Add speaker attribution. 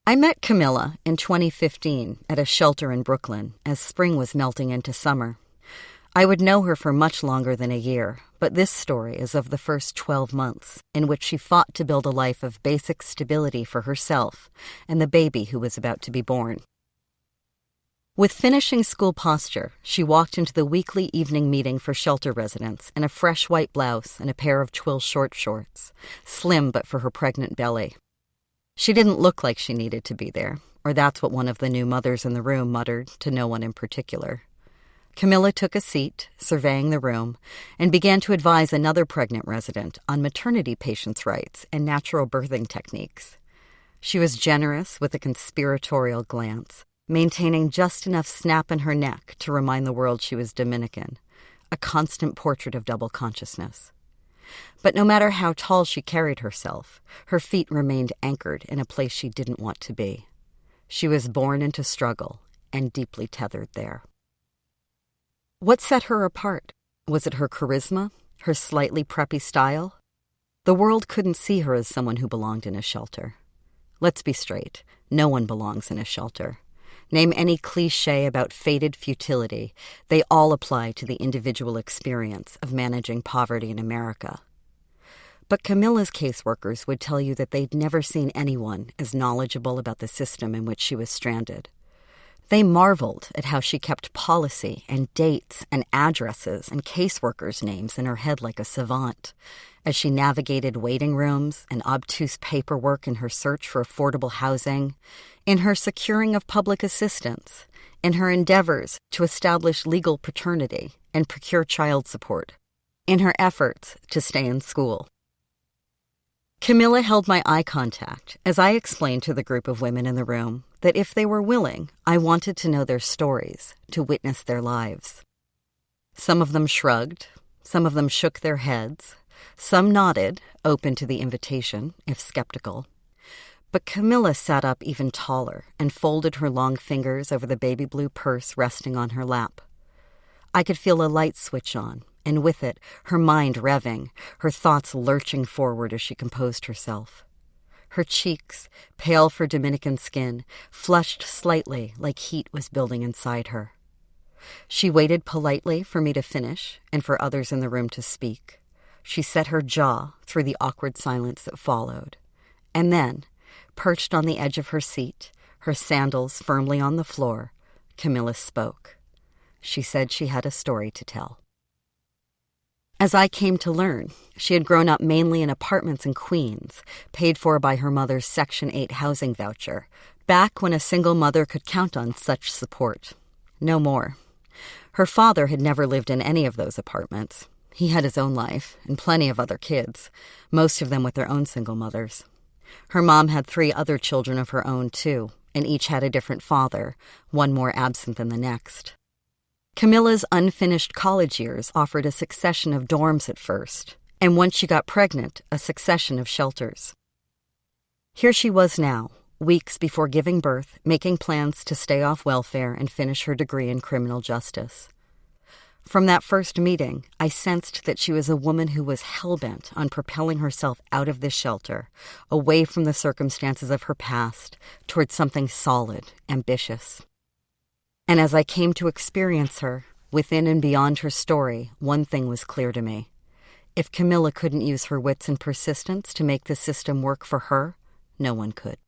Speaker 1: I met Camila in 2015 at a shelter in Brooklyn as spring was melting into summer. I would know her for much longer than a year, but this story is of the first 12 months in which she fought to build a life of basic stability for herself and the baby who was about to be born. With finishing school posture, she walked into the weekly evening meeting for shelter residents in a fresh white blouse and a pair of twill short shorts, slim but for her pregnant belly. She didn't look like she needed to be there, or that's what one of the new mothers in the room muttered to no one in particular. Camila took a seat, surveying the room, and began to advise another pregnant resident on maternity patients' rights and natural birthing techniques. She was generous with a conspiratorial glance, maintaining just enough snap in her neck to remind the world she was Dominican, a constant portrait of double consciousness. But no matter how tall she carried herself, her feet remained anchored in a place she didn't want to be. She was born into struggle and deeply tethered there. What set her apart? Was it her charisma, her slightly preppy style? The world couldn't see her as someone who belonged in a shelter. Let's be straight, no one belongs in a shelter. Name any cliché about fated futility, they all apply to the individual experience of managing poverty in America. But Camila's caseworkers would tell you that they'd never seen anyone as knowledgeable about the system in which she was stranded. They marveled at how she kept policy and dates and addresses and caseworkers' names in her head like a savant, as she navigated waiting rooms and obtuse paperwork in her search for affordable housing, in her securing of public assistance, in her endeavors to establish legal paternity and procure child support, in her efforts to stay in school. Camila held my eye contact as I explained to the group of women in the room that if they were willing, I wanted to know their stories, to witness their lives. Some of them shrugged, some of them shook their heads, some nodded, open to the invitation, if skeptical. But Camila sat up even taller and folded her long fingers over the baby blue purse resting on her lap. I could feel a light switch on, and with it, her mind revving, her thoughts lurching forward as she composed herself. Her cheeks, pale for Dominican skin, flushed slightly like heat was building inside her. She waited politely for me to finish and for others in the room to speak. She set her jaw through the awkward silence that followed. And then, perched on the edge of her seat, her sandals firmly on the floor, Camila spoke. She said she had a story to tell. As I came to learn, she had grown up mainly in apartments in Queens, paid for by her mother's Section 8 housing voucher, back when a single mother could count on such support. No more. Her father had never lived in any of those apartments. He had his own life and plenty of other kids, most of them with their own single mothers. Her mom had 3 other children of her own, too, and each had a different father, one more absent than the next. Camila's unfinished college years offered a succession of dorms at first, and once she got pregnant, a succession of shelters. Here she was now, weeks before giving birth, making plans to stay off welfare and finish her degree in criminal justice. From that first meeting, I sensed that she was a woman who was hell-bent on propelling herself out of this shelter, away from the circumstances of her past, towards something solid, ambitious. And as I came to experience her, within and beyond her story, one thing was clear to me. If Camila couldn't use her wits and persistence to make the system work for her, no one could.